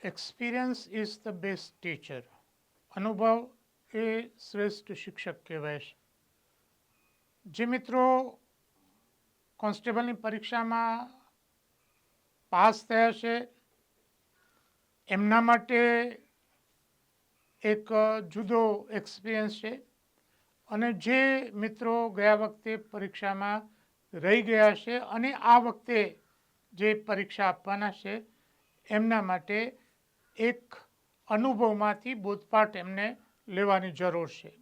Experience is the best teacher. અનુભવ એ શ્રેષ્ઠ શિક્ષક કહેવાય છે. જે મિત્રો કોન્સ્ટેબલની પરીક્ષામાં પાસ થયા છે એમના માટે એક જુદો એક્સપિરિયન્સ છે, અને જે મિત્રો ગયા વખતે પરીક્ષામાં રહી ગયા છે અને આ વખતે જે પરીક્ષા આપવાના છે એમના માટે એક અનુભવમાંથી બોધપાઠ એમને લેવાની જરૂર છે.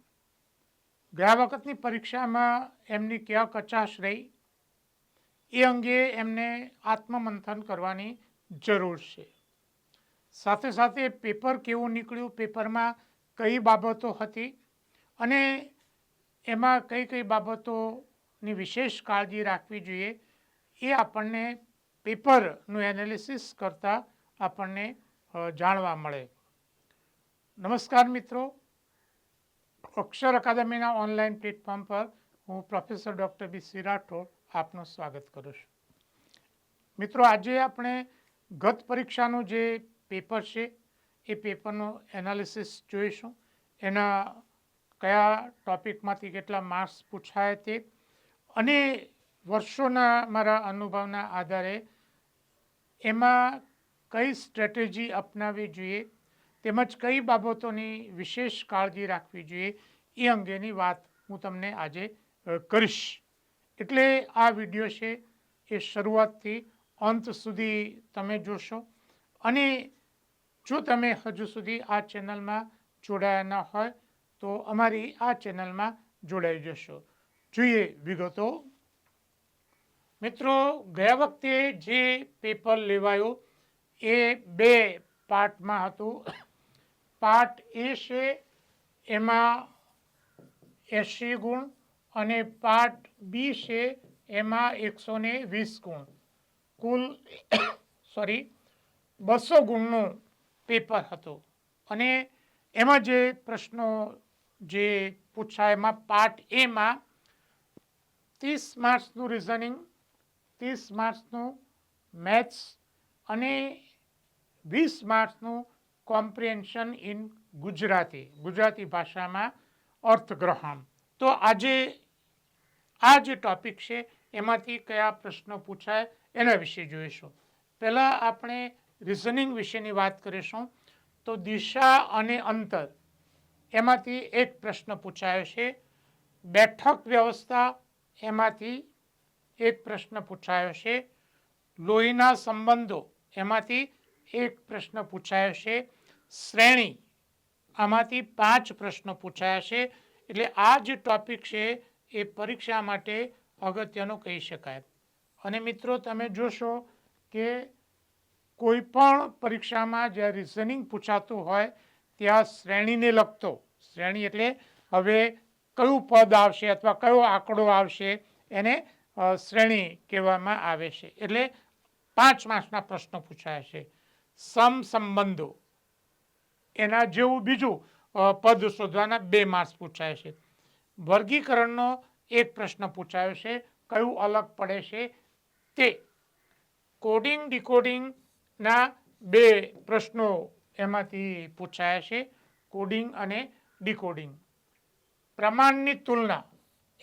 ગયા વખતની પરીક્ષામાં એમની ક્યાં કચાશ રહી એ અંગે એમને આત્મમંથન કરવાની જરૂર છે. સાથે સાથે પેપર કેવું નીકળ્યું, પેપરમાં કઈ બાબતો હતી અને એમાં કઈ કઈ બાબતોની વિશેષ કાળજી રાખવી જોઈએ એ આપણને પેપરનું એનાલિસિસ કરતાં આપણને જાણવા મળે. નમસ્કાર મિત્રો, અક્ષર અકાદમીના ઓનલાઈન પ્લેટફોર્મ પર હું પ્રોફેસર ડૉક્ટર બી રાઠોડ આપનું સ્વાગત કરું છું. મિત્રો, આજે આપણે ગત પરીક્ષાનું જે પેપર છે એ પેપરનું એનાલિસિસ જોઈશું. એના કયા ટોપિકમાંથી કેટલા માર્ક્સ પૂછાય તે, અને વર્ષોના મારા અનુભવના આધારે એમાં કઈ સ્ટ્રેટેજી અપનાવવી જોઈએ તેમજ કઈ બાબતોની વિશેષ કાળજી રાખવી જોઈએ એ અંગેની વાત હું તમને આજે કરીશ. એટલે આ વિડીયો છે એ શરૂઆતથી અંત સુધી તમે જોશો, અને જો તમે હજુ સુધી આ ચેનલમાં જોડાયા ન હોય તો અમારી આ ચેનલમાં જોડાઈ જશો. જોઈએ વિગતો. મિત્રો, ગયા વખતે જે પેપર લેવાયું એ બે પાર્ટમાં હતું. પાર્ટ એ છે એમાં 80 ગુણ અને પાર્ટ બી છે એમાં 120 ગુણ. કુલ 200 ગુણનું પેપર હતું. અને એમાં જે પ્રશ્નો જે પૂછાય એમાં પાર્ટ એમાં 30 માર્ક્સનું રિઝનિંગ, 30 માર્ક્સનું મેથ્સ અને 20 માર્ક્સનું કોમ્પ્રિહેન્શન ઇન ગુજરાતી ભાષામાં અર્થગ્રહણ. તો આજે આ જે ટોપિક છે એમાંથી કયા પ્રશ્નો પૂછાય એના વિશે જોઈશું. પહેલાં આપણે રિઝનિંગ વિશેની વાત કરીશું. તો દિશા અને અંતર એમાંથી એક પ્રશ્ન પૂછાયો છે. બેઠક વ્યવસ્થા એમાંથી એક પ્રશ્ન પૂછાયો છે. લોહીના સંબંધો એમાંથી એક પ્રશ્ન પૂછાયો છે. શ્રેણી આમાંથી 5 પ્રશ્નો પૂછાયા છે. એટલે આ જે ટોપિક છે એ પરીક્ષા માટે અગત્યનો કહી શકાય. અને મિત્રો, તમે જોશો કે કોઈ પણ પરીક્ષામાં જ્યાં રિઝનિંગ પૂછાતું હોય ત્યાં શ્રેણીને લગતો, શ્રેણી એટલે હવે કયું પદ આવશે અથવા કયો આંકડો આવશે એને શ્રેણી કહેવામાં આવે છે. એટલે 5 માર્ક્સના પ્રશ્નો પૂછાય છે. સમસંબંધો એના જેવું બીજું પદ શોધવાના 2 માર્ક્સ પૂછાય છે. વર્ગીકરણનો એક પ્રશ્ન પૂછાયો છે, કયું અલગ પડે છે તે. કોડિંગ ડીકોડિંગના 2 પ્રશ્નો એમાંથી પૂછાયા છે, કોડિંગ અને ડીકોડિંગ. પ્રમાણની તુલના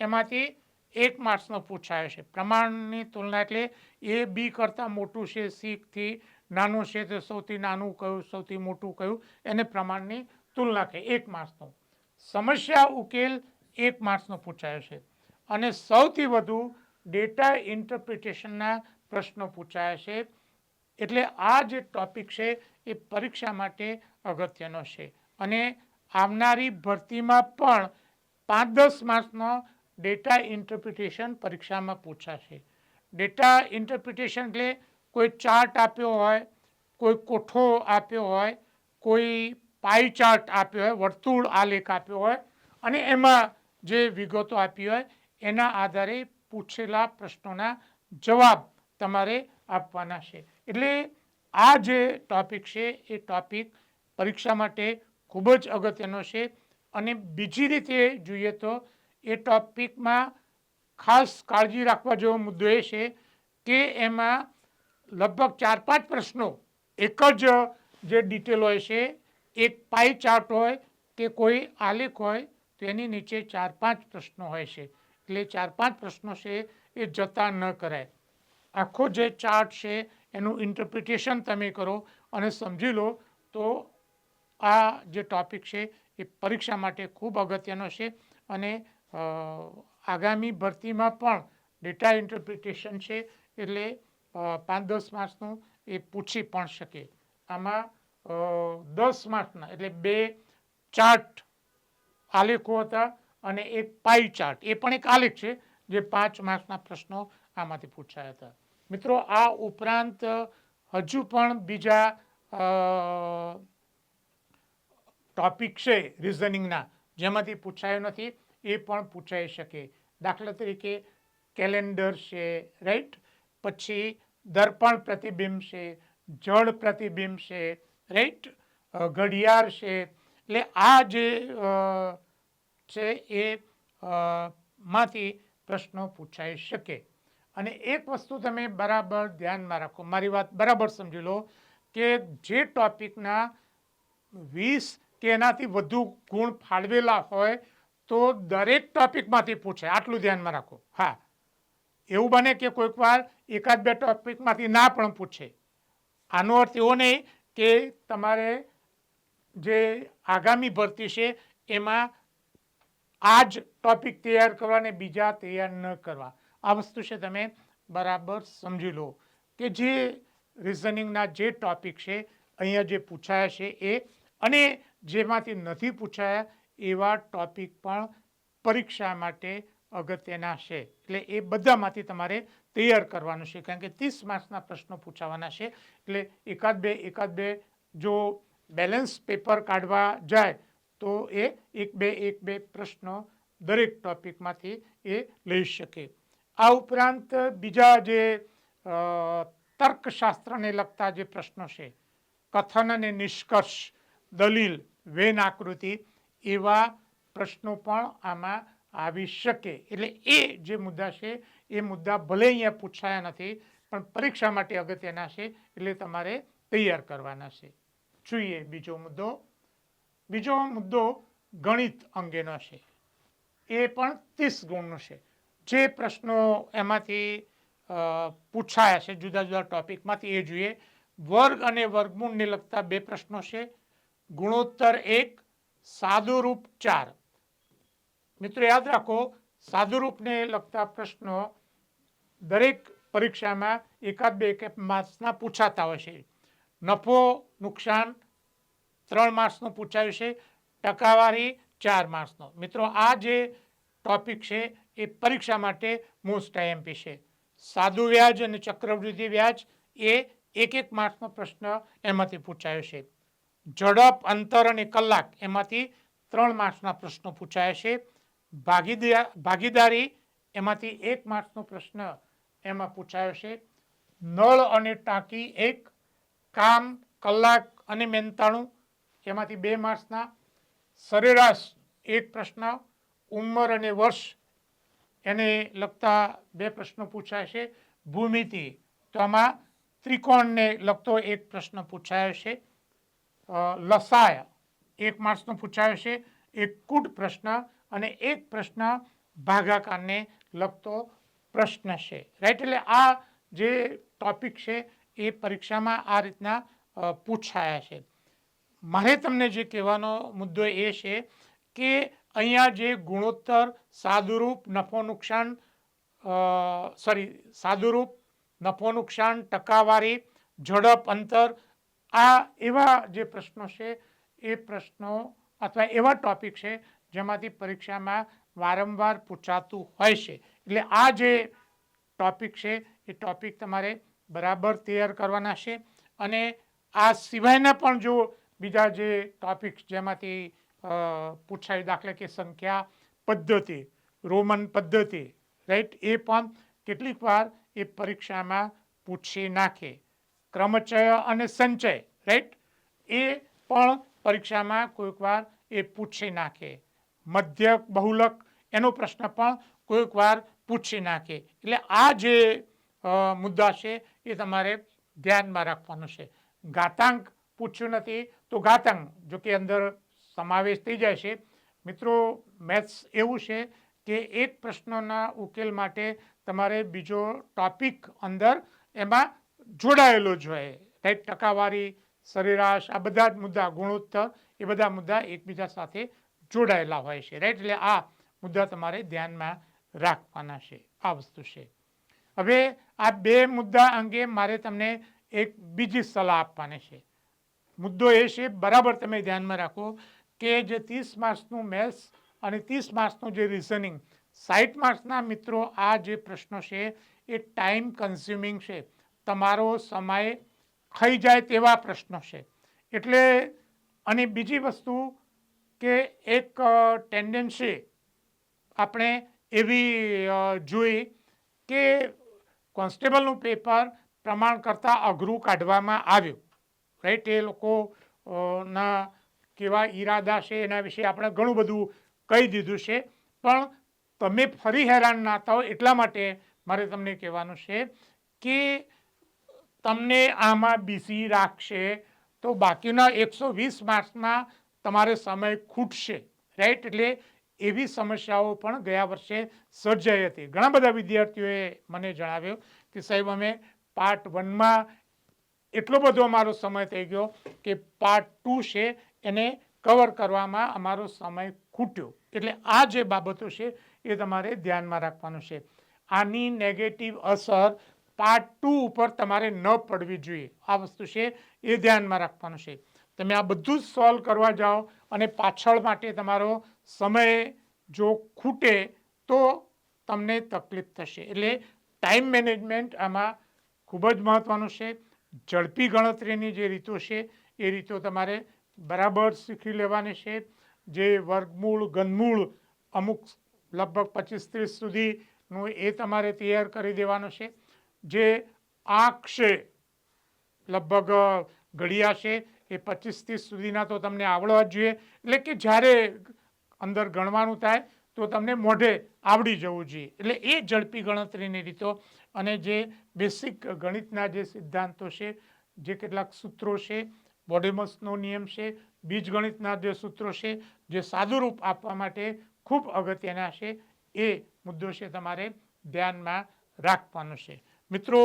એમાંથી 1 માર્ક્સનો પૂછાયો છે. પ્રમાણની તુલના એટલે એ બી કરતાં મોટું છે, સીથી નાનું છે તો સૌથી નાનું કયું, સૌથી મોટું કયું, એને પ્રમાણની તુલના કહે, 1 માર્ક્સનો. સમસ્યા ઉકેલ 1 માર્ક્સનો પૂછાયો છે. અને સૌથી વધુ ડેટા ઇન્ટરપ્રિટેશનના પ્રશ્નો પૂછાયા છે. એટલે આ જે ટોપિક છે એ પરીક્ષા માટે અગત્યનો છે. અને આવનારી ભરતીમાં પણ 5-10 માર્ક્સનો ડેટા ઇન્ટરપ્રિટેશન પરીક્ષામાં પૂછાશે. ડેટા ઇન્ટરપ્રિટેશન એટલે કોઈ ચાર્ટ આપ્યો હોય, કોઈ કોઠો આપ્યો હોય, કોઈ પાઈ ચાર્ટ આપ્યો હોય, વર્તુળ આલેખ આપ્યો હોય અને એમાં જે વિગતો આપી હોય એના આધારે પૂછેલા પ્રશ્નોના જવાબ તમારે આપવાના છે. એટલે આ જે ટોપિક છે એ ટોપિક પરીક્ષા માટે ખૂબ જ અગત્યનો છે. અને બીજી રીતે જોઈએ તો એ ટોપિકમાં ખાસ કાળજી રાખવા જેવો મુદ્દો એ છે કે એમાં લગભગ 4-5 પ્રશ્નો એક જ જે ડિટેલ હોય છે, એક પાઈ ચાર્ટ હોય કે કોઈ આલેખ હોય તો એની નીચે 4-5 પ્રશ્નો હોય છે. એટલે 4-5 પ્રશ્નો છે એ જતા ન કરાય. આખો જે ચાર્ટ છે એનું ઇન્ટરપ્રિટેશન તમે કરો અને સમજી લો તો આ જે ટોપિક છે એ પરીક્ષા માટે ખૂબ અગત્યનો છે. અને આગામી ભરતીમાં પણ ડેટા ઇન્ટરપ્રિટેશન છે એટલે 5-10 માર્ક્સનું એ પૂછી પણ શકે. આમાં 10 માર્ક્સના એટલે 2 ચાર્ટ આલેખો હતા અને એક પાઈ ચાર્ટ, એ પણ એક આલેખ છે જે 5 માર્ક્સના પ્રશ્નો આમાંથી પૂછાયા હતા. મિત્રો, આ ઉપરાંત હજુ પણ બીજા ટોપિક છે રિઝનિંગના જેમાંથી પૂછાયું નથી એ પણ પૂછાઈ શકે. દાખલા તરીકે કેલેન્ડર છે, રાઈટ, પછી દર્પણ પ્રતિબિંબ છે, જળ પ્રતિબિંબ છે, રાઈટ, ઘડિયાળ છે. એટલે આ જે છે એ માંથી પ્રશ્નો પૂછાઈ શકે. અને એક વસ્તુ તમે બરાબર ધ્યાનમાં રાખો, મારી વાત બરાબર સમજી લો કે જે ટોપિકના 20 કે એનાથી વધુ ગુણ ફાળવેલા હોય તો દરેક ટોપિકમાંથી પૂછે, આટલું ધ્યાનમાં રાખો. હા, એવું બને કે કોઈક વાર 1-2 ટોપિકમાંથી ના પણ પૂછે. આનો અર્થ એવો નહીં કે તમારે જે આગામી ભરતી છે એમાં આ જ ટોપિક તૈયાર કરવા અને બીજા તૈયાર ન કરવા. આ વસ્તુ છે તમે બરાબર સમજી લો કે જે રિઝનિંગના જે ટોપિક છે અહીંયા જે પૂછાયા છે એ, અને જેમાંથી નથી પૂછાયા એવા ટોપિક પણ પરીક્ષા માટે અગત્યના છે. એટલે એ બધામાંથી તમારે તૈયાર કરવાનું છે, કારણ કે 30 માર્ક્સના પ્રશ્નો પૂછાવાના છે. એટલે એકાદ બે જો બેલેન્સ પેપર કાઢવા જાય તો એ 1-2 પ્રશ્નો દરેક ટોપિકમાંથી એ લઈ શકે. આ ઉપરાંત બીજા જે તર્કશાસ્ત્રને લગતા જે પ્રશ્નો છે, કથન અને નિષ્કર્ષ, દલીલ, વેન આકૃતિ, એવા પ્રશ્નો પણ આમાં આવી શકે. એટલે એ જે મુદ્દા છે એ મુદ્દા ભલે અહીંયા પૂછાયા નથી પણ પરીક્ષા માટે અગત્યના છે એટલે તમારે તૈયાર કરવાના છે. જોઈએ બીજો મુદ્દો ગણિત અંગેનો છે. એ પણ 30 ગુણનો છે. જે પ્રશ્નો એમાંથી પૂછાયા છે જુદા જુદા ટોપિકમાંથી એ જોઈએ. વર્ગ અને વર્ગમૂળને લગતા 2 પ્રશ્નો છે. ગુણોત્તર 1, સાદુરૂપ 4. મિત્રો યાદ રાખો, સાદુરૂપને લગતા પ્રશ્નો દરેક પરીક્ષામાં 1-2 માર્ક્સના પૂછાતા હોય છે. નફો નુકસાન 3 માર્ક્સનું પૂછાયું છે, ટકાવારી 4 માર્ક્સનો. મિત્રો આ જે ટોપિક છે એ પરીક્ષા માટે મોસ્ટ આઈએમપી છે. સાદું વ્યાજ અને ચક્રવૃદ્ધિ વ્યાજ એ 1-1 માર્ક્સનો પ્રશ્ન એમાંથી પૂછાયો છે. ઝડપ, અંતર અને કલાક એમાંથી 3 માર્ક્સના પ્રશ્નો પૂછાયા છે. ભાગીદારી એમાંથી 1 માર્ક્સનો પ્રશ્ન એમાં પૂછાયો છે. નળ અને ટાંકી 1, કામ, કલાક અને મહેનતાણું એમાંથી 2 માર્ક્સના. સરેરાશ 1 પ્રશ્ન. ઉંમર અને વર્ષ એને લગતા 2 પ્રશ્નો પૂછાય છે. ભૂમિતિ તો આમાં ત્રિકોણને લગતો 1 પ્રશ્ન પૂછાયો છે. લસાય 1 માર્ક્સનો પૂછાયો છે. એક કૂટ પ્રશ્ન અને 1 પ્રશ્ન ભાગાકારને લગતો પ્રશ્ન છે, રાઈટ. એટલે આ જે ટોપિક છે એ પરીક્ષામાં આ રીતના પૂછાયા છે. મારે તમને જે કહેવાનો મુદ્દો એ છે કે અહીંયા જે ગુણોત્તર, સાદુરૂપ, સાદુરૂપ, નફો નુકસાન, ટકાવારી, ઝડપ, અંતર, આ એવા જે પ્રશ્નો છે એ પ્રશ્નો અથવા એવા ટોપિક છે જેમાંથી પરીક્ષામાં વારંવાર પૂછાતું હોય છે. એટલે આ જે ટોપિક છે એ ટોપિક તમારે બરાબર તૈયાર કરવાના છે. અને આ સિવાયના પણ જો બીજા જે ટોપિક્સ જેમાંથી પૂછાય, દાખલા કે સંખ્યા પદ્ધતિ, રોમન પદ્ધતિ, રાઈટ, એ પણ કેટલીક વાર એ પરીક્ષામાં પૂછી નાખે. ક્રમચય અને સંચય, રાઈટ, એ પણ પરીક્ષામાં કોઈક વાર એ પૂછી નાખે. મધ્યક, બહુલક એનો પ્રશ્ન પણ કોઈક વાર પૂછી નાખે. એટલે આ જે મુદ્દા છે એ તમારે ધ્યાનમાં રાખવાનું છે. ઘાતાંક પૂછ્યું નથી તો ઘાતાંક જો કે અંદર સમાવેશ થઈ જાય છે. મિત્રો મેથ્સ એવું છે કે એક પ્રશ્નના ઉકેલ માટે તમારે બીજો ટોપિક અંદર એમાં જોડાયેલો જ હોય, રાઈટ. ટકાવારી, સરેરાશ, આ બધા જ મુદ્દા, ગુણોત્તર, એ બધા મુદ્દા એકબીજા સાથે જોડાયેલા હોય છે, રાઈટ. એટલે આ મુદ્દા તમારે ધ્યાનમાં રાખવાના છે. આ વસ્તુ છે. હવે આ બે મુદ્દા અંગે મારે તમને એક બીજી સલાહ આપવાની છે. મુદ્દો એ છે, બરાબર તમે ધ્યાનમાં રાખો કે જે 30 માર્ક્સનું મેથ્સ અને 30 માર્ક્સનું જે રિઝનિંગ, 60 માર્ક્સના મિત્રો આ જે પ્રશ્નો છે એ ટાઈમ કન્ઝ્યુમિંગ છે, તમારો સમય ખાઈ જાય તેવા પ્રશ્નો છે. એટલે અને બીજી વસ્તુ કે એક ટેન્ડન્સી આપણે એવી જોઈ કે કોન્સ્ટેબલનું પેપર પ્રમાણ કરતાં અઘરું કાઢવામાં આવ્યું, રાઈટ. એ લોકો ના કેવા ઈરાદા છે એના વિશે આપણે ઘણું બધું કહી દીધું છે, પણ તમે ફરી હેરાન ના થાઓ એટલા માટે મારે તમને કહેવાનું છે કે તમને આમાં બીસી રાખશે તો બાકીના 120 માર્ક્સમાં તમારે સમય ખૂટશે, રાઈટ. એટલે એવી સમસ્યાઓ પણ ગયા વર્ષે સર્જાઈ હતી. ઘણા બધા વિદ્યાર્થીઓએ મને જણાવ્યું કે સાહેબ અમે પાર્ટ 1માં એટલો બધો અમારો સમય થઈ ગયો કે પાર્ટ 2 છે એને કવર કરવામાં અમારો સમય ખૂટ્યો. એટલે આ જે બાબતો છે એ તમારે ધ્યાનમાં રાખવાનું છે. આની નેગેટિવ અસર પાર્ટ 2 ઉપર તમારે ન પડવી જોઈએ. આ વસ્તુ છે એ ધ્યાનમાં રાખવાનું છે. તમે આ બધું જ સોલ્વ કરવા જાઓ અને પાછળ માટે તમારો સમય જો ખૂટે તો તમને તકલીફ થશે. એટલે ટાઈમ મેનેજમેન્ટ આમાં ખૂબ જ મહત્ત્વનું છે. ઝડપી ગણતરીની જે રીતો છે એ રીતો તમારે બરાબર શીખી લેવાની છે. જે વર્ગમૂળ, ઘનમૂળ અમુક લગભગ 25-30 સુધીનું એ તમારે તૈયાર કરી દેવાનું છે. જે આંક છે લગભગ ઘડિયા છે એ 25-30 સુધીના તો તમને આવડવા જ જોઈએ. એટલે કે જ્યારે અંદર ગણવાનું થાય તો તમને મોઢે આવડી જવું જોઈએ. એટલે એ ઝડપી ગણતરીની રીતો અને જે બેસિક ગણિતના જે સિદ્ધાંતો છે, જે કેટલાક સૂત્રો છે, બોડેમસનો નિયમ છે, બીજગણિતના જે સૂત્રો છે, જે સાદુરૂપ આપવા માટે ખૂબ અગત્યના છે, એ મુદ્દો છે તમારે ધ્યાનમાં રાખવાનો છે. મિત્રો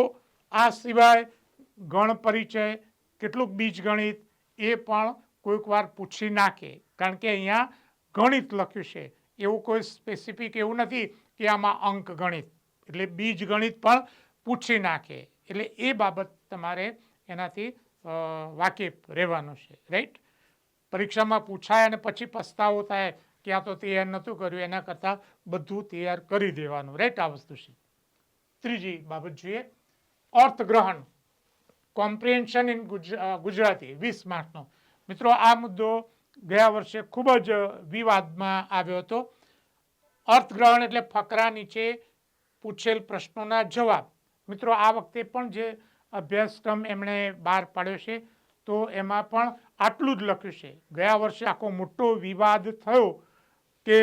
આ સિવાય ગણ પરિચય, કેટલુંક બીજગણિત એ પણ કોઈક વાર પૂછી નાખે, કારણ કે અહીંયા ગણિત લખ્યું છે, એવું કોઈ સ્પેસિફિક એવું નથી કે આમાં અંક ગણિત, એટલે બીજ ગણિત પણ પૂછી નાખે. એટલે એ બાબત તમારે એનાથી વાકેફ રહેવાનું છે, રાઈટ. પરીક્ષામાં પૂછાય અને પછી પસ્તાવો થાય કે આ તો તૈયાર નહોતું કર્યું, એના કરતાં બધું તૈયાર કરી દેવાનું, રાઈટ. આ વસ્તુ છે. ત્રીજી બાબત જોઈએ, અર્થગ્રહણ, કોમ્પ્રિહેન્શન ઇન ગુજરાતી, 20 માર્કનો. મિત્રો આ મુદ્દો ગયા વર્ષે ખૂબ જ વિવાદમાં આવ્યો હતો. અર્થગ્રહણ એટલે ફકરા નીચે પૂછેલ પ્રશ્નોના જવાબ. મિત્રો આ વખતે પણ જે અભ્યાસક્રમ એમણે બહાર પાડ્યો છે તો એમાં પણ આટલું જ લખ્યું છે. ગયા વર્ષે આખો મોટો વિવાદ થયો કે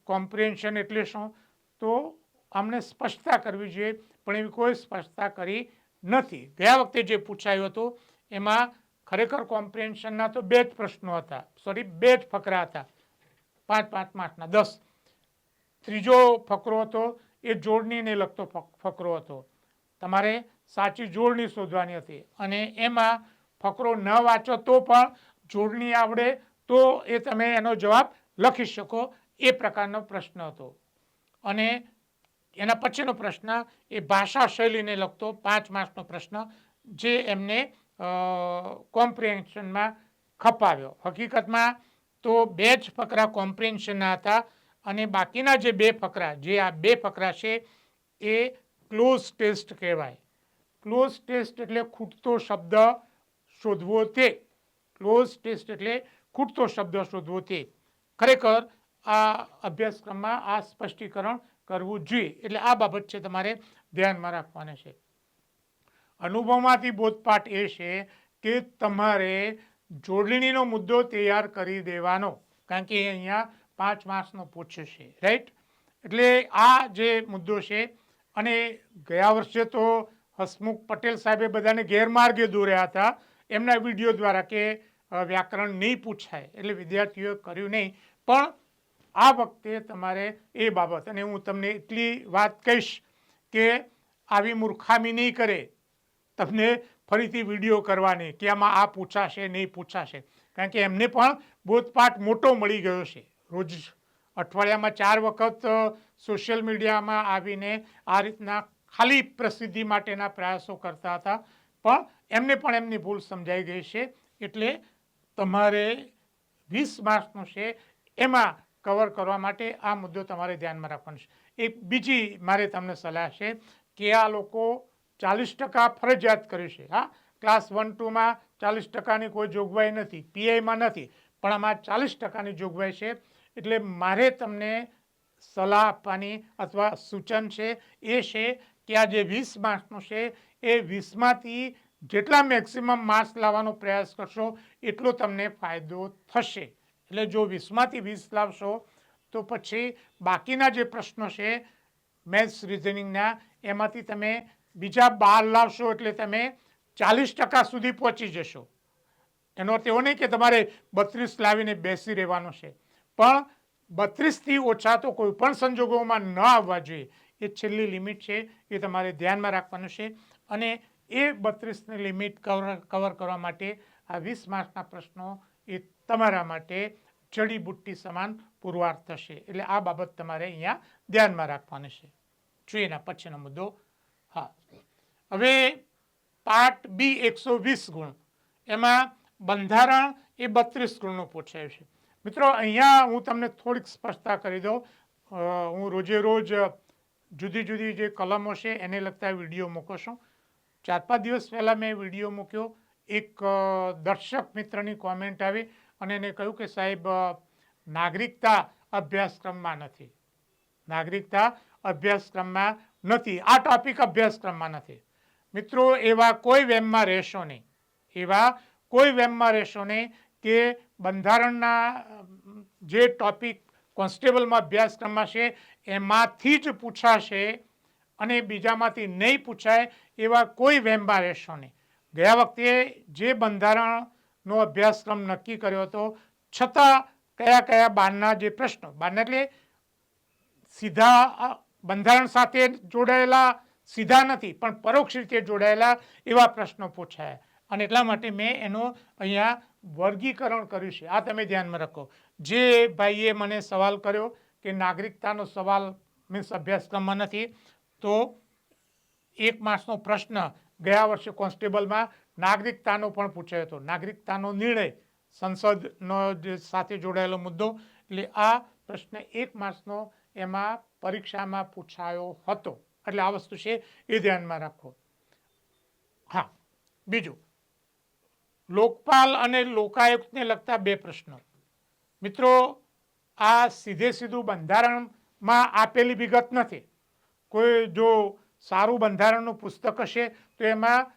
કોમ્પ્રિહેન્શન એટલે શું, તો અમને સ્પષ્ટતા કરવી જોઈએ, પણ એવી કોઈ સ્પષ્ટતા કરી નથી. ગયા વખતે જે પૂછાયું હતું એમાં ખરેખર કોમ્પ્રિહેન્શનના તો 2 જ પ્રશ્નો હતા, 2 જ ફકરા હતા, 5-5 માર્કના 10. ત્રીજો ફકરો હતો એ જોડણીને લગતો ફકરો હતો. તમારે સાચી જોડણી શોધવાની હતી અને એમાં ફકરો ન વાંચો તો પણ જોડણી આવડે તો એ તમે એનો જવાબ લખી શકો, એ પ્રકારનો પ્રશ્ન હતો. અને એના પછીનો પ્રશ્ન એ ભાષા શૈલીને લગતો 5 માર્ક્સનો પ્રશ્ન, જે એમને કોમ્પ્રિહેન્શનમાં ખપાવ્યો. હકીકતમાં તો 2 જ ફકરા કોમ્પ્રિહેન્શનના હતા અને બાકીના જે 2 ફકરા, જે આ 2 ફકરા છે એ ક્લોઝ ટેસ્ટ કહેવાય. ક્લોઝ ટેસ્ટ એટલે ખૂટતો શબ્દ શોધવો તે. ક્લોઝ ટેસ્ટ એટલે ખૂટતો શબ્દ શોધવો તે. ખરેખર આ અભ્યાસક્રમમાં આ સ્પષ્ટીકરણ કરવું જોઈએ. એટલે આ બાબત છે તમારે ધ્યાનમાં રાખવાની છે. અનુભવમાંથી બોધપાઠ એ છે કે તમારે જોડણીનો મુદ્દો તૈયાર કરી દેવાનો, કારણ કે અહીંયા 5 માર્ક્સનો પૂછ્યો છે, રાઈટ. એટલે આ જે મુદ્દો છે, અને ગયા વર્ષે તો હસમુખ પટેલ સાહેબે બધાને ગેરમાર્ગે દોર્યા હતા, એમના વિડીયો દ્વારા કે વ્યાકરણ નહીં પૂછાય એટલે વિદ્યાર્થીઓએ કર્યું નહીં. પણ આ વખતે તમારે એ બાબત, અને હું તમને એટલી વાત કહીશ કે આવી મૂર્ખામી નહીં કરે તમને ફરીથી વિડીયો કરવાની કે આમાં આ પૂછાશે નહીં પૂછાશે, કારણ કે એમને પણ બોધપાઠ મોટો મળી ગયો છે. રોજ અઠવાડિયામાં 4 વખત સોશિયલ મીડિયામાં આવીને આ રીતના ખાલી પ્રસિદ્ધિ માટેના પ્રયાસો કરતા હતા, પણ એમને પણ એમની ભૂલ સમજાઈ ગઈ છે. એટલે તમારે 20 માર્ક્સનું છે એમાં કવર કરવા માટે આ મુદ્દો તમારે ધ્યાનમાં રાખવાનો છે. એક બીજી મારે તમને સલાહ છે કે આ લોકો 40% ફરજિયાત કર્યું છે. હા, ક્લાસ 1-2માં 40%ની કોઈ જોગવાઈ નથી, પીઆઈમાં નથી, પણ આમાં 40%ની જોગવાઈ છે. એટલે મારે તમને સલાહ આપવાની અથવા સૂચન છે એ છે કે આ જે 20 માર્ક્સનું છે એ 20માંથી જેટલા મેક્સિમમ માર્ક્સ લાવવાનો પ્રયાસ કરશો એટલો તમને ફાયદો થશે. એટલે જો 20માંથી 20 લાવશો તો પછી બાકીના જે પ્રશ્નો છે મેથ્સ રિઝનિંગના એમાંથી તમે બીજા 12 લાવશો એટલે તમે 40% સુધી પહોંચી જશો. એનો અર્થ એવો નહીં કે તમારે 32 લાવીને બેસી રહેવાનું છે, પણ 32થી ઓછા તો કોઈ પણ સંજોગોમાં ન આવવા જોઈએ. એ છેલ્લી લિમિટ છે, એ તમારે ધ્યાનમાં રાખવાનું છે. અને એ 32ની લિમિટ કવર કરવા માટે આ 20 માર્ક્સના પ્રશ્નો એ તમારા માટે જડીબુટ્ટી સમાન પુરવાર થશે. એટલે આ બાબત તમારે અહીંયા ધ્યાનમાં રાખવાની છે. જોઈએ એના પછીનો મુદ્દો. હા, હવે પાર્ટ બી 120 ગુણ, એમાં બંધારણ એ 32 ગુણનું પૂછાયું છે. મિત્રો અહીંયા હું તમને થોડીક સ્પષ્ટતા કરી દઉં. હું રોજે રોજ જુદી જુદી જે કલમો છે એને લગતા વિડીયો મૂકું છું. 4-5 દિવસ પહેલાં મેં વિડીયો મૂક્યો. એક દર્શક મિત્રની કોમેન્ટ આવી અને એને કહ્યું કે સાહેબ નાગરિકતા અભ્યાસક્રમમાં નથી, નાગરિકતા અભ્યાસક્રમમાં નથી, આ ટોપિક અભ્યાસક્રમમાં નથી. મિત્રો એવા કોઈ વેમમાં રહેશો નહીં, એવા કોઈ વેમમાં રહેશો નહીં કે બંધારણના જે ટોપિક કોન્સ્ટેબલમાં અભ્યાસક્રમમાં છે એમાંથી જ પૂછાશે અને બીજામાંથી નહીં પૂછાય એવા કોઈ વેમમાં રહેશો નહીં. ગયા વખતે જે બંધારણનો અભ્યાસક્રમ નક્કી કર્યો હતો છતાં કયા બહારના જે પ્રશ્નો, બહારના એટલે સીધા બંધારણ સાથે જોડાયેલા સીધા નથી પણ પરોક્ષ રીતે જોડાયેલા એવા પ્રશ્નો પૂછાયા, અને એટલા માટે મેં એનો અહીંયા વર્ગીકરણ કર્યું છે. આ તમે ધ્યાનમાં રાખો. જે ભાઈએ મને સવાલ કર્યો કે નાગરિકતાનો સવાલ મીન્સ અભ્યાસક્રમમાં નથી, તો 1 માર્ક્સનો પ્રશ્ન ગયા વર્ષે કોન્સ્ટેબલમાં નાગરિકતાનો પણ પૂછાયો હતો. નાગરિકતાનો નિર્ણય સંસદનો જે સાથે જોડાયેલો મુદ્દો, એટલે આ પ્રશ્ન 1 માર્ક્સનો એમાં પરીક્ષામાં પૂછાયો હતો. એટલે આ વસ્તુ છે એ ધ્યાનમાં રાખો. હા, બીજું લોકપાલ અને લોકાયુક્તને લગતા 2 પ્રશ્નો. મિત્રો આ સીધું બંધારણમાં આપેલી વિગત નથી. કોઈ જો સારું બંધારણનું પુસ્તક હશે તો એમાં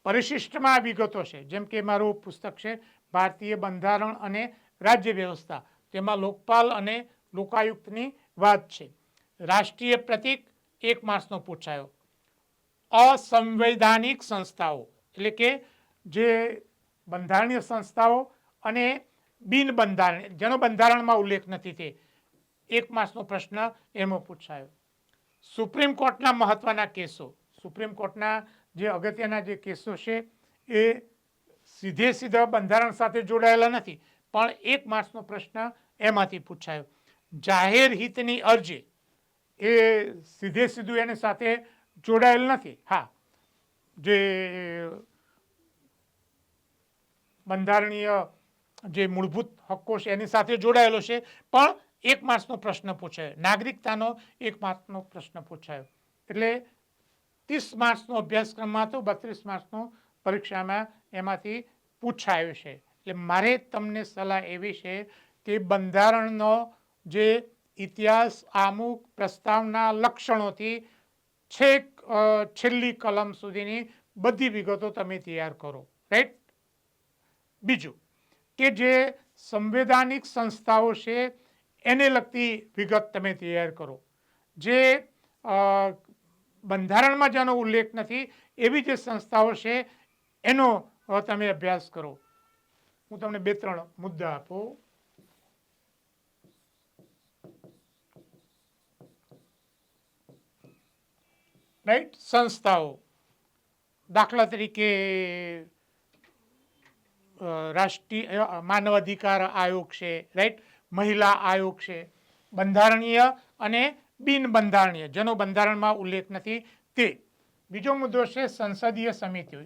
પરિશિષ્ટમાં વિગતો છે. જેમ કે મારું પુસ્તક છે ભારતીય બંધારણ અને રાજ્ય વ્યવસ્થા, તેમાં લોકપાલ અને લોકાયુક્તની વાત છે. રાષ્ટ્રીય પ્રતીક 1 માર્ક્સનો પૂછાયો. અસંવૈધાનિક સંસ્થાઓ એટલે કે જે બંધારણીય સંસ્થાઓ અને બિન બંધારણીય જેનો બંધારણમાં ઉલ્લેખ નથી તે 1 માર્ક્સનો પ્રશ્ન એમાં પૂછાયો. સુપ્રીમ કોર્ટના મહત્વના કેસો, સુપ્રીમ કોર્ટના જે અગત્યના જે કેસો છે એ સીધા બંધારણ સાથે જોડાયેલા નથી, પણ 1 માર્ક્સનો પ્રશ્ન એમાંથી પૂછાયો. જાહેર હિતની અરજી એ સીધું એની સાથે જોડાયેલ નથી. હા, જે બંધારણીય જે મૂળભૂત હક્કો છે એની સાથે જોડાયેલો છે, પણ 1 માર્ક્સનો પ્રશ્ન પૂછાયો. નાગરિકતાનો 1 માર્ક્સનો પ્રશ્ન પૂછાયો. એટલે 30 માર્ક્સનો અભ્યાસક્રમમાં તો 32 માર્ક્સનો પરીક્ષામાં એમાંથી પૂછાયું છે. એટલે મારે તમને સલાહ એવી છે કે બંધારણનો જે ઇતિહાસ, આમુખ, પ્રસ્તાવના, લક્ષણોથી છેક છેલ્લી કલમ સુધીની બધી વિગતો તમે તૈયાર કરો. રાઈટ. બીજું કે જે સંવૈધાનિક સંસ્થાઓ છે એને લગતી વિગત તમે તૈયાર કરો. જે બંધારણમાં જેનો ઉલ્લેખ નથી એવી જે સંસ્થાઓ છે એનો હવે તમે અભ્યાસ કરો. હું તમને 2-3 મુદ્દા આપું. રાઈટ, સંસ્થાઓ, દાખલા તરીકે રાષ્ટ્રીય માનવ અધિકાર આયોગ છે, રાઈટ, મહિલા આયોગ છે, બંધારણીય અને બિન બંધારણીય જેનો બંધારણમાં ઉલ્લેખ નથી તે. બીજો મુદ્દો છે સંસદીય સમિતિઓ.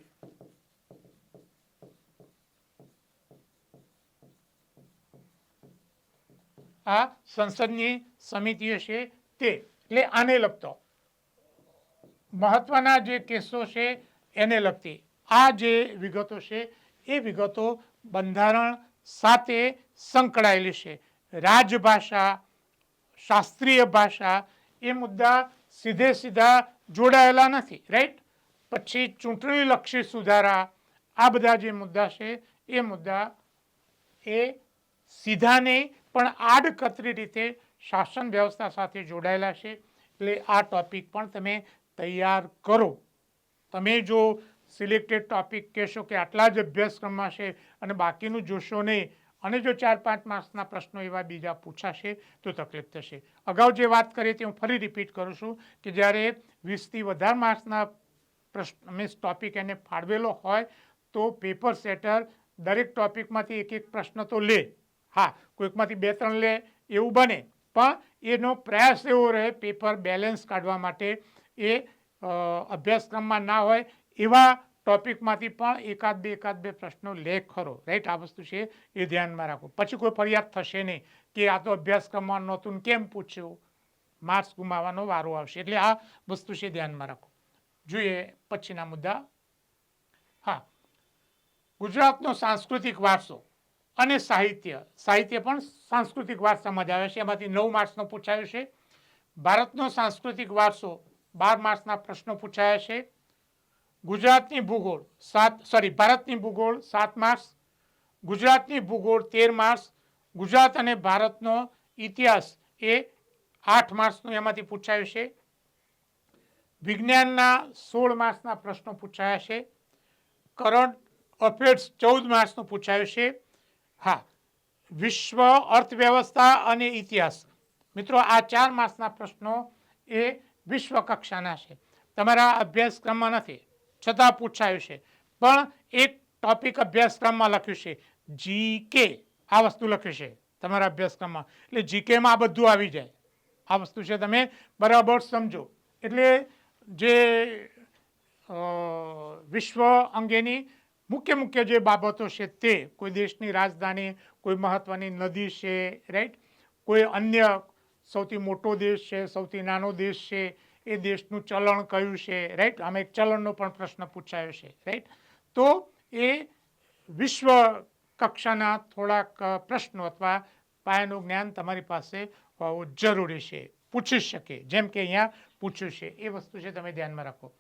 આ સંસદની સમિતિઓ છે તે, એટલે આને લગતો મહત્વના જે કેસો છે એને લગતી આ જે વિગતો છે એ વિગતો બંધારણ સાથે સંકળાયેલી છે. રાજભાષા, શાસ્ત્રીય ભાષા એ મુદ્દા સીધે સીધા જોડાયેલા નથી, રાઈટ. પછી ચૂંટણીલક્ષી સુધારા, આ બધા જે મુદ્દા છે એ મુદ્દા એ સીધા નહીં પણ આડકતરી રીતે શાસન વ્યવસ્થા સાથે જોડાયેલા છે. એટલે આ ટોપિક પણ તમે તૈયાર કરો. તમે જો સિલેક્ટેડ ટોપિક કહેશો કે આટલા જ અભ્યાસક્રમમાં છે અને બાકીનું જોશો નહીં અને જો 4-5 માર્ક્સના પ્રશ્નો એવા બીજા પૂછાશે તો તકલીફ થશે. અગાઉ જે વાત કરી તે હું ફરી રિપીટ કરું છું કે જ્યારે 20થી વધારે માર્ક્સના પ્રશ્ન મીન્સ ટોપિક એને ફાળવેલો હોય તો પેપર સેટર દરેક ટોપિકમાંથી એક પ્રશ્ન તો લે. હા, કોઈકમાંથી 2-3 લે એવું બને, પણ એનો પ્રયાસ એવો રહે પેપર બેલેન્સ કાઢવા માટે એ અભ્યાસક્રમમાં ના હોય એવા ટોપિકમાંથી પણ એકાદ બે પ્રશ્નો લે ખરો, રાઈટ. આ વસ્તુ છે એ ધ્યાનમાં રાખો. પછી કોઈ ફરિયાદ થશે નહીં કે આ તો અભ્યાસક્રમમાં નહોતું ને કેમ પૂછ્યું, માર્ક્સ ગુમાવવાનો વારો આવશે. એટલે આ વસ્તુ છે ધ્યાનમાં રાખો. જોઈએ પછીના મુદ્દા. હા, ગુજરાતનો સાંસ્કૃતિક વારસો અને સાહિત્ય. સાહિત્ય પણ સાંસ્કૃતિક વારસામાં જ આવે છે, એમાંથી 9 માર્ક્સનો પૂછાયો છે. ભારતનો સાંસ્કૃતિક વારસો 12 માર્ક્સના પ્રશ્નો પૂછાયા છે. ગુજરાતની ભૂગોળ ભારતની ભૂગોળ 7 માર્ક્સ, ગુજરાતની ભૂગોળ 13 માર્ક્સ, ગુજરાત અને ભારતનો ઇતિહાસ એ 8 માર્ક્સનું એમાંથી પૂછાયું છે. વિજ્ઞાનના 16 માર્ક્સના પ્રશ્નો પૂછાયા છે. કરંટ અફેર્સ 14 માર્ક્સનું પૂછાયું છે. હા, વિશ્વ અર્થવ્યવસ્થા અને ઇતિહાસ. મિત્રો આ 4 માર્ક્સના પ્રશ્નો એ વિશ્વ કક્ષાના છે, તમારા અભ્યાસક્રમમાં નથી છતાં પૂછાયું છે. પણ એક ટોપિક અભ્યાસક્રમમાં લખ્યું છે જીકે, આ વસ્તુ લખ્યું છે તમારા અભ્યાસક્રમમાં, એટલે જીકેમાં આ બધું આવી જાય. આ વસ્તુ છે તમે બરાબર સમજો. એટલે જે વિશ્વ અંગેની મુખ્ય જે બાબતો છે તે, કોઈ દેશની રાજધાની, કોઈ મહત્વની નદી છે, રાઈટ, કોઈ અન્ય સૌથી મોટો દેશ છે, સૌથી નાનો દેશ છે, એ દેશનું ચલણ કયું છે, રાઈટ. આમાં એક ચલણનો પણ પ્રશ્ન પૂછાયો છે, રાઈટ. તો એ વિશ્વ કક્ષાના થોડાક પ્રશ્નો અથવા પાયાનું જ્ઞાન તમારી પાસે હોવું જરૂરી છે, પૂછી શકે, જેમ કે અહીંયા પૂછ્યું છે એ વસ્તુ છે તમે ધ્યાનમાં રાખો.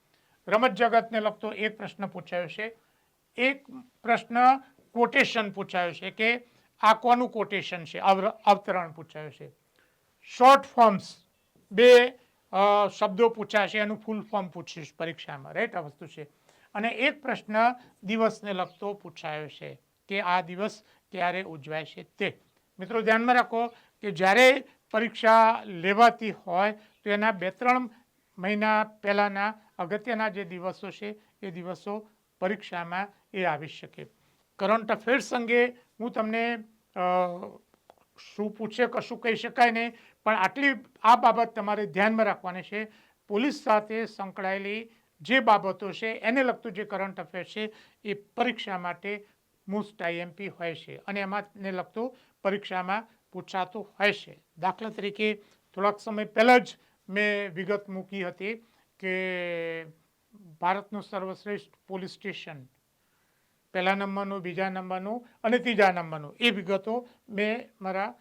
રમત જગતને લગતો એક પ્રશ્ન પૂછાયો છે. એક પ્રશ્ન કોટેશન પૂછાયો છે કે આ કોનું કોટેશન છે, અવતરણ પૂછાયું છે. શોર્ટ ફોર્મ્સ 2 શબ્દો પૂછ્યા છે, એનું ફૂલ ફોર્મ પૂછ્યું પરીક્ષામાં, રાઈટ. આ વસ્તુ છે. અને એક પ્રશ્ન દિવસને લગતો પૂછાયો છે કે આ દિવસ ક્યારે ઉજવાય છે તે. મિત્રો ધ્યાનમાં રાખો કે જ્યારે પરીક્ષા લેવાતી હોય તો એના 2-3 મહિના પહેલાંના અગત્યના જે દિવસો છે એ દિવસો પરીક્ષામાં એ આવી શકે. કરંટ અફેર્સ અંગે હું તમને શું પૂછે કશું કહી શકાય નહીં, પણ આટલી આ બાબત તમારે ધ્યાનમાં રાખવાની છે. પોલીસ સાથે સંકળાયેલી જે બાબતો છે એને લગતું જે કરંટ અફેર છે એ પરીક્ષા માટે મોસ્ટ આઈએમપી હોય છે અને એમાંને લગતું પરીક્ષામાં પૂછાતું હોય છે. દાખલા તરીકે થોડાક સમય પહેલાં જ મેં વિગત મૂકી હતી કે ભારતનું સર્વશ્રેષ્ઠ પોલીસ સ્ટેશન, 1લા નંબરનું, 2જા નંબરનું અને 3જા નંબરનું, એ વિગતો મેં મારા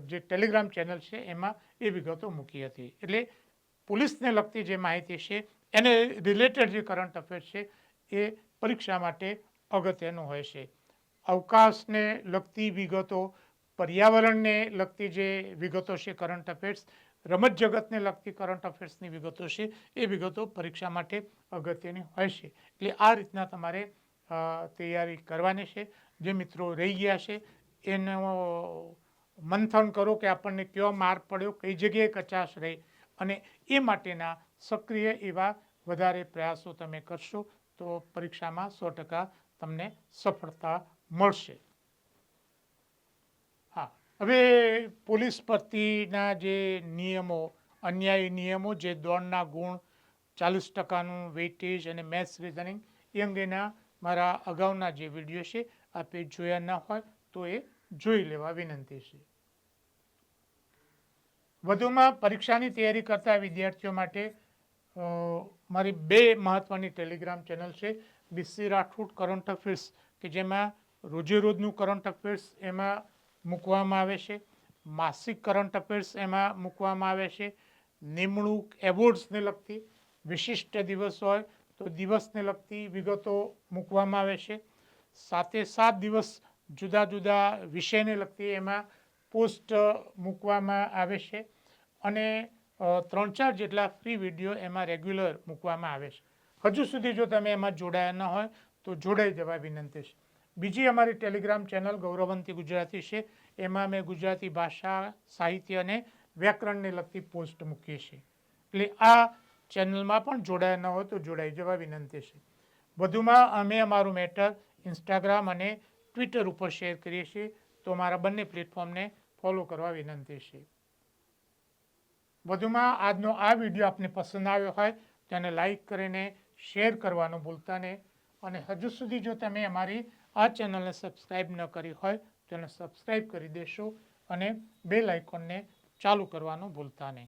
જે ટેલિગ્રામ ચેનલ છે એમાં એ વિગતો મૂકી હતી. એટલે પોલીસને લગતી જે માહિતી છે એને રિલેટેડ જે કરંટ અફેર છે એ પરીક્ષા માટે અગત્યનું હોય છે. અવકાશને લગતી વિગતો, પર્યાવરણને લગતી જે વિગતો છે કરંટ અફેર્સ, રમત જગતને લગતી કરંટ અફેર્સની વિગતો છે એ વિગતો પરીક્ષા માટે અગત્યની હોય છે. એટલે આ રીતના તમારે તૈયારી કરવાની છે. જે મિત્રો રહી ગયા છે એનો મંથન કરો કે આપણને કયો માર્ક પડ્યો, કઈ જગ્યાએ કચાશ રહી, અને એ માટેના સક્રિય એવા વધારે પ્રયાસો તમે કરશો તો પરીક્ષામાં 100% તમને સફળતા મળશે. હા, હવે પોલીસ ભરતીના જે નિયમો, અન્યાયી નિયમો, જે દોડના ગુણ, 40%નું વેઇટેજ અને મેથ્સ રિઝનિંગ, એ અંગેના મારા અગાઉના જે વિડીયો છે આપે જોયા ન હોય તો એ જોઈ લેવા વિનંતી છે. વધુમાં પરીક્ષાની તૈયારી કરતા વિદ્યાર્થીઓ માટે મારી 2 મહત્વની ટેલિગ્રામ ચેનલ છે. BC રાઠોડ કરંટ અફેર્સ, કે જેમાં રોજે રોજનું કરંટ અફેર્સ એમાં મૂકવામાં આવે છે. માસિક કરંટ અફેર્સ એમાં મૂકવામાં આવે છે. નિમણૂક, એવોર્ડ્સને લગતી વિશિષ્ટ દિવસ હોય તો દિવસને લગતી વિગતો મૂકવામાં આવે છે. 7 દિવસ જુદા જુદા વિષયને લગતી એમાં પોસ્ટ મૂકવામાં આવે છે. અને 3-4 જેટલા ફ્રી વિડીયો એમાં રેગ્યુલર મૂકવામાં આવે છે. હજુ સુધી જો તમે એમાં જોડાયા ન હોય તો જોડાઈ જવા વિનંતી છે. બીજી અમારી ટેલિગ્રામ ચેનલ ગૌરવંતી ગુજરાતી છે. એમાં મેં ગુજરાતી ભાષા, સાહિત્ય અને વ્યાકરણને લગતી પોસ્ટ મૂકીએ છીએ. એટલે આ ચેનલમાં પણ જોડાયા ન હોય તો જોડાઈ જવા વિનંતી છે. વધુમાં અમે અમારું મેટર ઇન્સ્ટાગ્રામ અને ટ્વિટર ઉપર શેર કરીએ છીએ, તો મારા બંને પ્લેટફોર્મને ફોલો કરવા વિનંતી છે. વધુમાં આજનો આ વિડીયો આપને પસંદ આવ્યો હોય તેને લાઈક કરીને શેર કરવાનું ભૂલતા નહીં. અને હજુ સુધી જો તમે અમારી આ ચેનલને સબસ્ક્રાઈબ ન કરી હોય તો એને સબસ્ક્રાઈબ કરી દેશો અને બેલ આઇકોનને ચાલુ કરવાનું ભૂલતા નહીં.